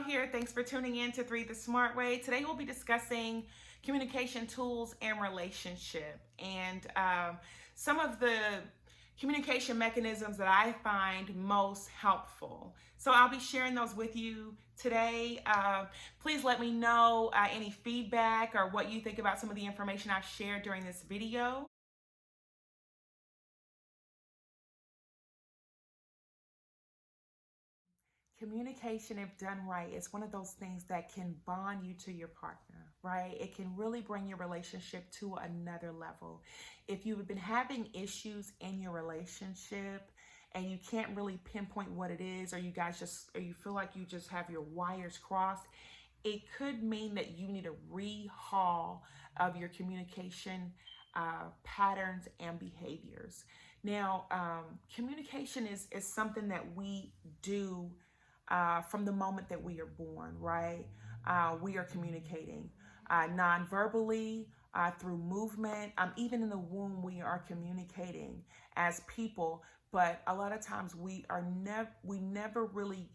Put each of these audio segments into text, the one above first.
here. Thanks for tuning in to 3TheSmartWay. Today we'll be discussing communication tools and relationship and some of the communication mechanisms that I find most helpful. So I'll be sharing those with you today. Please let me know any feedback or what you think about some of the information I've shared during this video. Communication, if done right, is one of those things that can bond you to your partner, right? It can really bring your relationship to another level. If you've been having issues in your relationship and you can't really pinpoint what it is, or you feel like you just have your wires crossed, it could mean that you need a rehaul of your communication patterns and behaviors. Now, communication is something that we do from the moment that we are born, right? We are communicating non-verbally, through movement. Even in the womb, we are communicating as people, but a lot of times we never really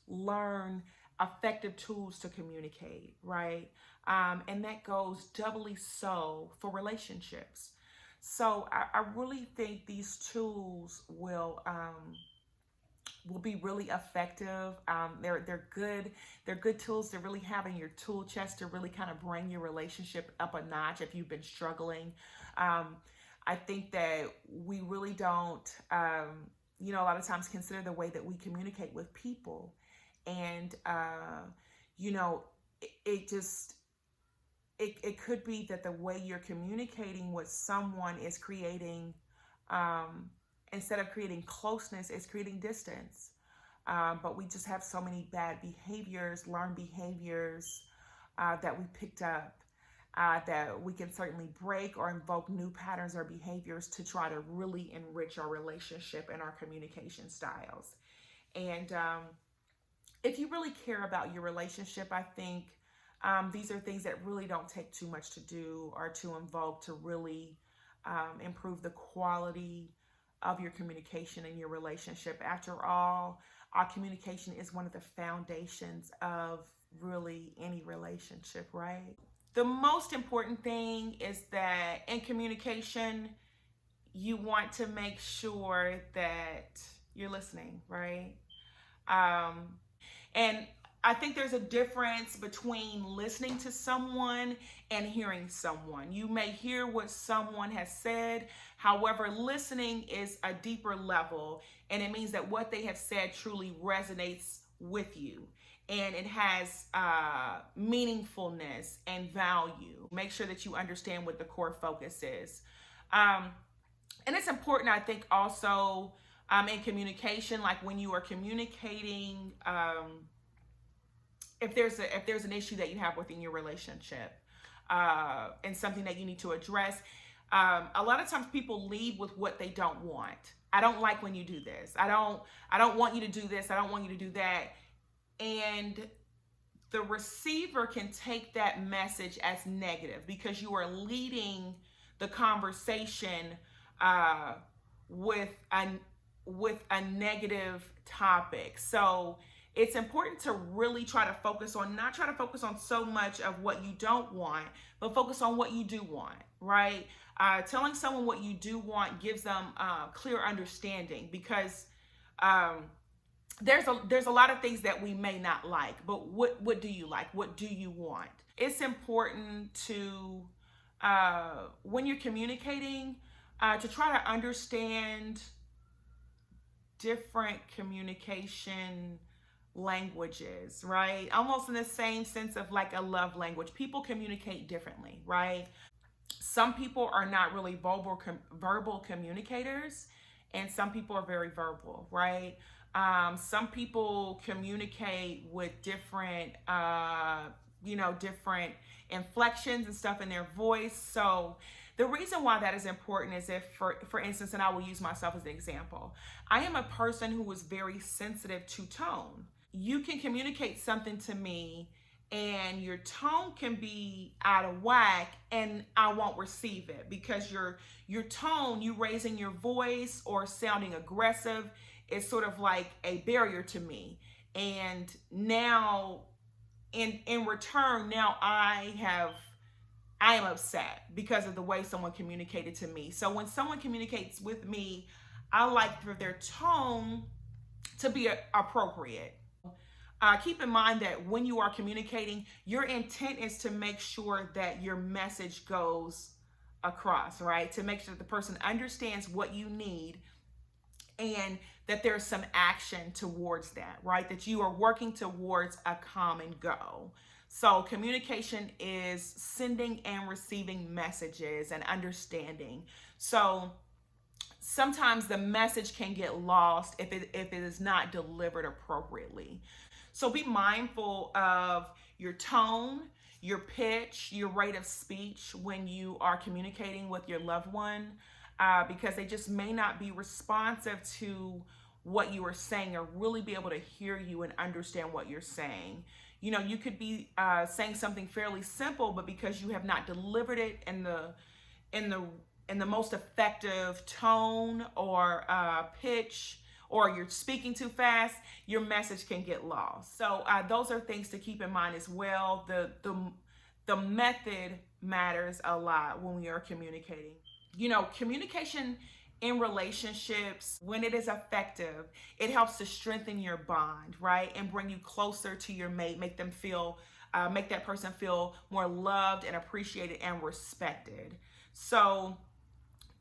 learn effective tools to communicate, right? And that goes doubly so for relationships. So I really think these tools will be really effective. They're good. They're good tools to really have in your tool chest to really kind of bring your relationship up a notch if you've been struggling. I think that we really don't, a lot of times consider the way that we communicate with people, and it could be that the way you're communicating with someone is creating, instead of creating closeness, it's creating distance. But we just have so many bad behaviors, learned behaviors that we picked up that we can certainly break or invoke new patterns or behaviors to try to really enrich our relationship and our communication styles. And if you really care about your relationship, I think these are things that really don't take too much to do or to invoke to really improve the quality of your communication and your relationship. After all, our communication is one of the foundations of really any relationship, right? The most important thing is that in communication, you want to make sure that you're listening, right? And I think there's a difference between listening to someone and hearing someone. You may hear what someone has said. However, listening is a deeper level, and it means that what they have said truly resonates with you, and it has meaningfulness and value. Make sure that you understand what the core focus is. And it's important, I think, also in communication, like when you are communicating, if there's an issue that you have within your relationship and something that you need to address, a lot of times people lead with what they don't want. I don't like when you do this. I don't want you to do this. I don't want you to do that. And the receiver can take that message as negative because you are leading the conversation with a negative topic. So it's important to really not try to focus on so much of what you don't want, but focus on what you do want, right? Telling someone what you do want gives them clear understanding, because there's a lot of things that we may not like, but what do you like? What do you want? It's important to, when you're communicating, to try to understand different communication languages, right? Almost in the same sense of like a love language. People communicate differently, right? Some people are not really verbal communicators, and some people are very verbal, right? Some people communicate with different, different inflections and stuff in their voice. So the reason why that is important is if, for instance, and I will use myself as an example, I am a person who is very sensitive to tone. You can communicate something to me and your tone can be out of whack and I won't receive it because your tone, you raising your voice or sounding aggressive, is sort of like a barrier to me. And now in return, now I am upset because of the way someone communicated to me. So when someone communicates with me, I like for their tone to be appropriate. Keep in mind that when you are communicating, your intent is to make sure that your message goes across, right? To make sure that the person understands what you need and that there's some action towards that, right? That you are working towards a common goal. So communication is sending and receiving messages and understanding. So sometimes the message can get lost if it is not delivered appropriately. So be mindful of your tone, your pitch, your rate of speech when you are communicating with your loved one, because they just may not be responsive to what you are saying or really be able to hear you and understand what you're saying. You know, you could be saying something fairly simple, but because you have not delivered it in the in the most effective tone or pitch, or you're speaking too fast, your message can get lost. So those are things to keep in mind as well. The method matters a lot when we are communicating. You know, communication in relationships, when it is effective, it helps to strengthen your bond, right? And bring you closer to your mate, make that person feel more loved and appreciated and respected. So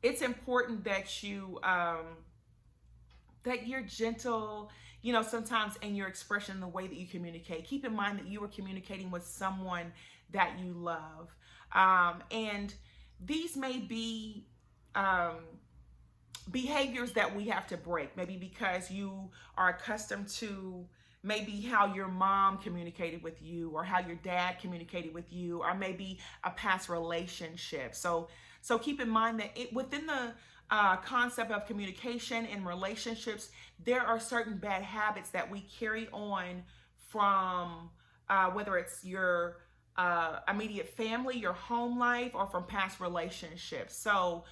it's important that you're gentle, you know, sometimes in your expression, the way that you communicate. Keep in mind that you are communicating with someone that you love. And these may be behaviors that we have to break, maybe because you are accustomed to maybe how your mom communicated with you or how your dad communicated with you, or maybe a past relationship. So keep in mind that within the concept of communication in relationships, there are certain bad habits that we carry on from whether it's your immediate family, your home life, or from past relationships. So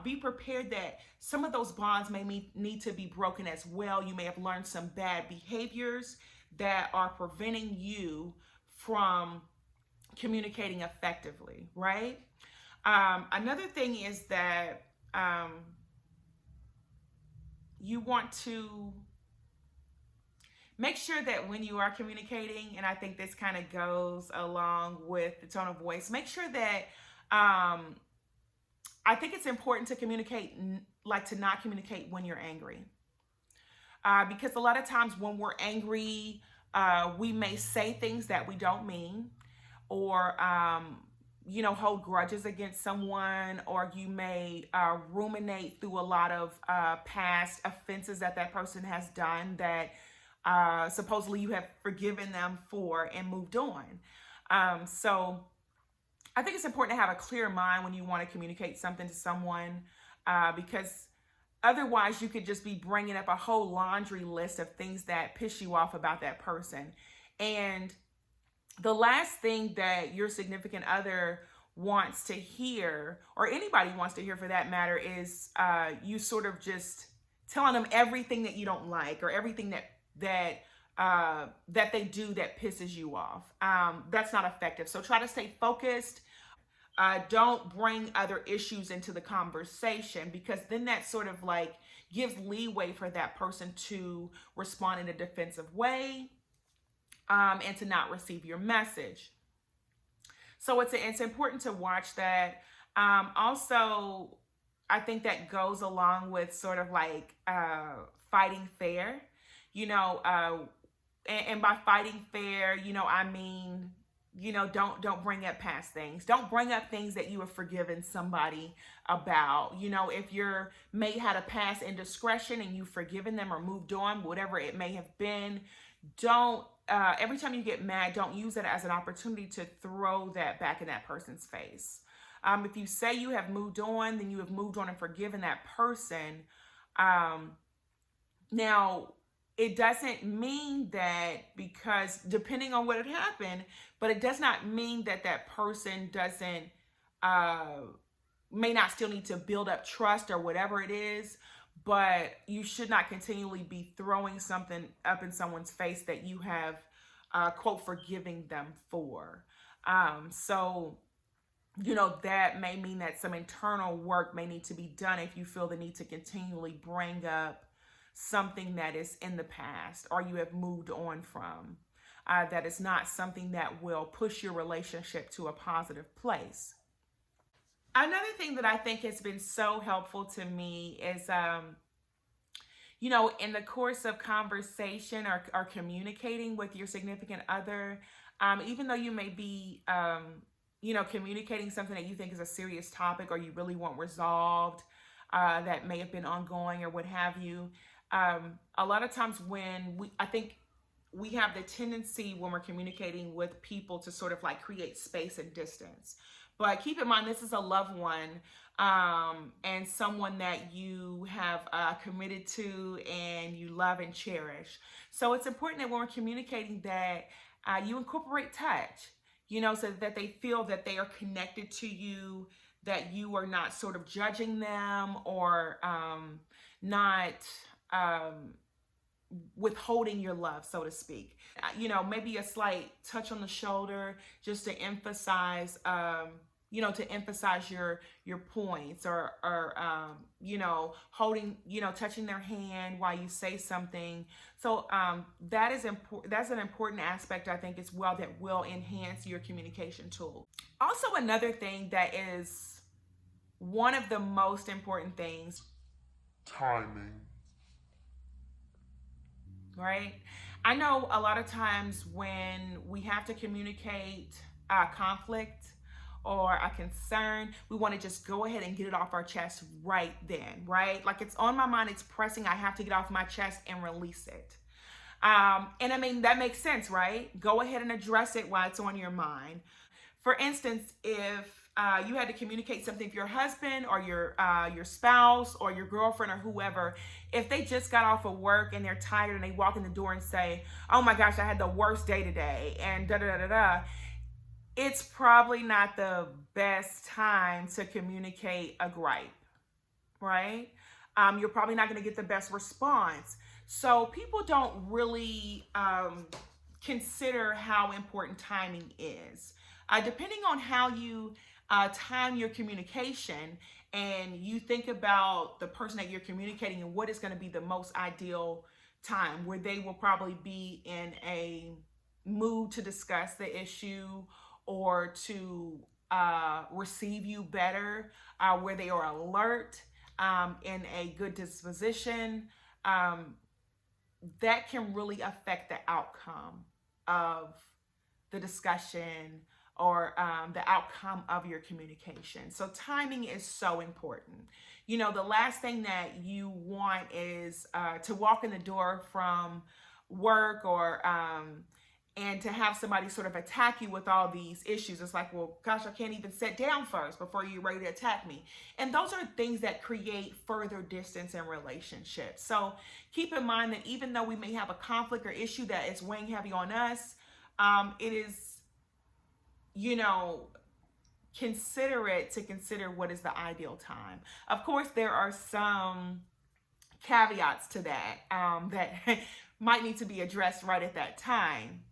be prepared that some of those bonds may need to be broken as well. You may have learned some bad behaviors that are preventing you from communicating effectively, right? Another thing is that you want to make sure that when you are communicating, and I think this kind of goes along with the tone of voice, make sure that I think it's important to communicate, like to not communicate when you're angry. Because a lot of times when we're angry, we may say things that we don't mean, or you know, hold grudges against someone, or you may ruminate through a lot of past offenses that person has done that supposedly you have forgiven them for and moved on. So I think it's important to have a clear mind when you want to communicate something to someone, because otherwise you could just be bringing up a whole laundry list of things that piss you off about that person. And the last thing that your significant other wants to hear, or anybody wants to hear for that matter, is you sort of just telling them everything that you don't like, or everything that they do that pisses you off. That's not effective. So try to stay focused. Don't bring other issues into the conversation, because then that sort of like gives leeway for that person to respond in a defensive way, and to not receive your message. So it's important to watch that. Also, I think that goes along with sort of like fighting fair, you know, and by fighting fair, you know, I mean, you know, don't bring up past things. Don't bring up things that you have forgiven somebody about. You know, if your mate had a past indiscretion and you've forgiven them or moved on, whatever it may have been, don't every time you get mad, don't use it as an opportunity to throw that back in that person's face. If you say you have moved on, then you have moved on and forgiven that person. Now, it doesn't mean that, because depending on what had happened, but it does not mean that that person doesn't, may not still need to build up trust or whatever it is. but you should not continually be throwing something up in someone's face that you have, quote, forgiving them for. So, that may mean that some internal work may need to be done if you feel the need to continually bring up something that is in the past or you have moved on from. That is not something that will push your relationship to a positive place. Another thing that I think has been so helpful to me is, in the course of conversation or communicating with your significant other, even though you may be, communicating something that you think is a serious topic or you really want resolved, that may have been ongoing or what have you. A lot of times I think we have the tendency when we're communicating with people to sort of like create space and distance. But keep in mind, this is a loved one, and someone that you have committed to and you love and cherish. So it's important that when we're communicating that you incorporate touch, so that they feel that they are connected to you, that you are not sort of judging them or not withholding your love, so to speak. Maybe a slight touch on the shoulder just to emphasize, your points, or holding, touching their hand while you say something. So that is important. That's an important aspect, I think, as well, that will enhance your communication tool. Also, another thing that is one of the most important things: timing. Right? I know a lot of times when we have to communicate conflict or a concern, we want to just go ahead and get it off our chest right then, right? Like, it's on my mind, it's pressing, I have to get off my chest and release it. And I mean, that makes sense, right? Go ahead and address it while it's on your mind. For instance, if you had to communicate something to your husband or your spouse or your girlfriend or whoever, if they just got off of work and they're tired and they walk in the door and say, "Oh my gosh, I had the worst day today," and da da da da da, it's probably not the best time to communicate a gripe, right? You're probably not going to get the best response. So people don't really consider how important timing is. Depending on how you time your communication, and you think about the person that you're communicating and what is going to be the most ideal time where they will probably be in a mood to discuss the issue or to receive you better, where they are alert, in a good disposition, that can really affect the outcome of the discussion or the outcome of your communication. So timing is so important. The last thing that you want is to walk in the door from work or and to have somebody sort of attack you with all these issues. It's like, well, gosh, I can't even sit down first before you're ready to attack me. And those are things that create further distance in relationships. So keep in mind that even though we may have a conflict or issue that is weighing heavy on us, it is, consider what is the ideal time. Of course, there are some caveats to that that might need to be addressed right at that time.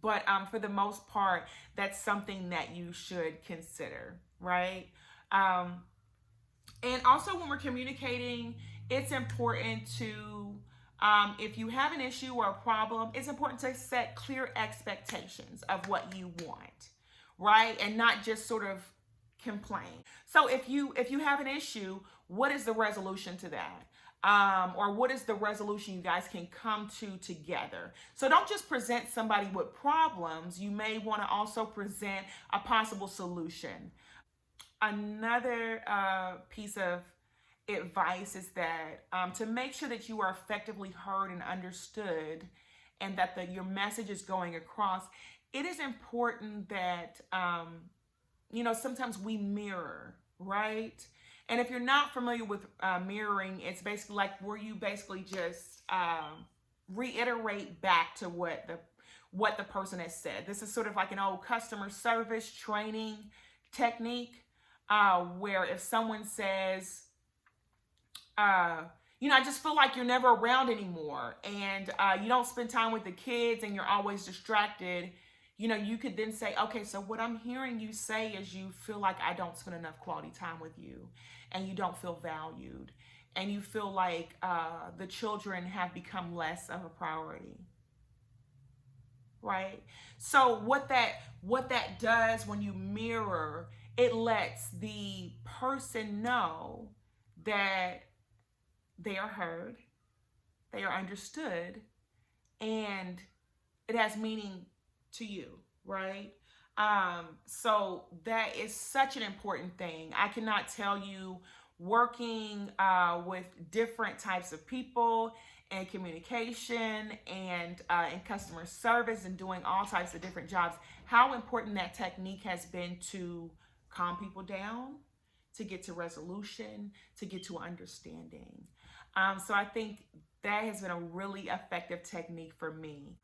But for the most part, that's something that you should consider, right? And also, when we're communicating, it's important to, if you have an issue or a problem, it's important to set clear expectations of what you want, right? And not just sort of complain. So if you have an issue, what is the resolution to that? Or what is the resolution you guys can come to together? So don't just present somebody with problems. You may want to also present a possible solution. Another piece of advice is that to make sure that you are effectively heard and understood, and that your message is going across, it is important that sometimes we mirror, right? And if you're not familiar with mirroring, it's basically like where you basically just reiterate back to what the person has said. This is sort of like an old customer service training technique, where if someone says, uh, I just feel like you're never around anymore, and you don't spend time with the kids, and you're always distracted. You could then say, okay, so what I'm hearing you say is you feel like I don't spend enough quality time with you, and you don't feel valued, and you feel like the children have become less of a priority, right? So what that does when you mirror, it lets the person know that they are heard, they are understood, and it has meaning to you, right? So that is such an important thing. I cannot tell you, working with different types of people and communication and in customer service and doing all types of different jobs, how important that technique has been to calm people down, to get to resolution, to get to understanding. So I think that has been a really effective technique for me.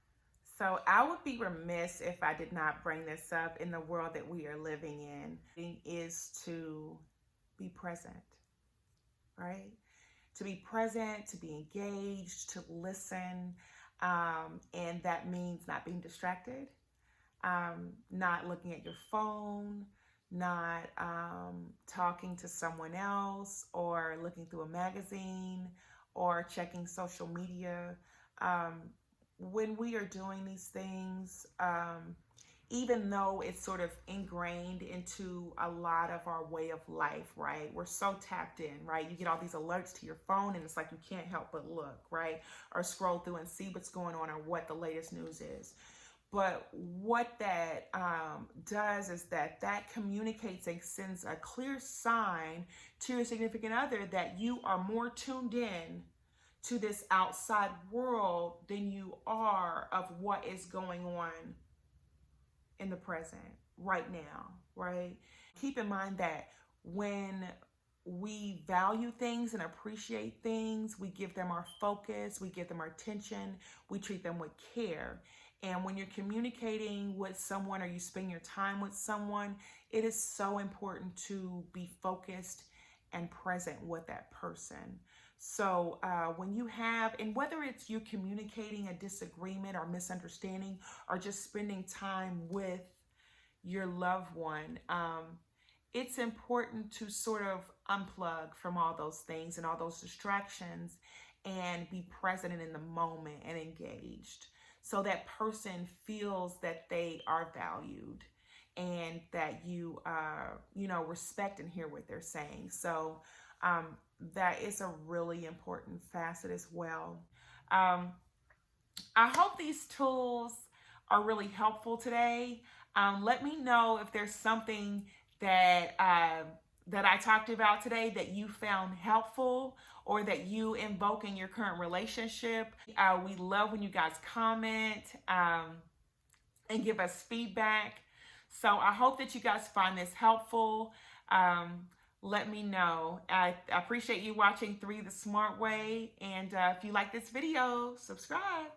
So I would be remiss if I did not bring this up in the world that we are living in, is to be present, right? To be present, to be engaged, to listen. And that means not being distracted, not looking at your phone, not talking to someone else, or looking through a magazine, or checking social media. When we are doing these things, even though it's sort of ingrained into a lot of our way of life, right? We're so tapped in, right? You get all these alerts to your phone, and it's like you can't help but look, right? Or scroll through and see what's going on or what the latest news is. But what that does is that communicates and sends a clear sign to your significant other that you are more tuned in to this outside world than you are of what is going on in the present right now, right? Keep in mind that when we value things and appreciate things, we give them our focus, we give them our attention, we treat them with care. And when you're communicating with someone or you spend your time with someone, it is so important to be focused and present with that person. So when you have, and whether it's you communicating a disagreement or misunderstanding, or just spending time with your loved one, it's important to sort of unplug from all those things and all those distractions and be present and in the moment and engaged, so that person feels that they are valued and that you respect and hear what they're saying. So that is a really important facet as well. I hope these tools are really helpful today. Let me know if there's something that I talked about today that you found helpful or that you invoke in your current relationship. We love when you guys comment and give us feedback. So I hope that you guys find this helpful. Let me know. I appreciate you watching 3 The Smart Way. And if you like this video, subscribe.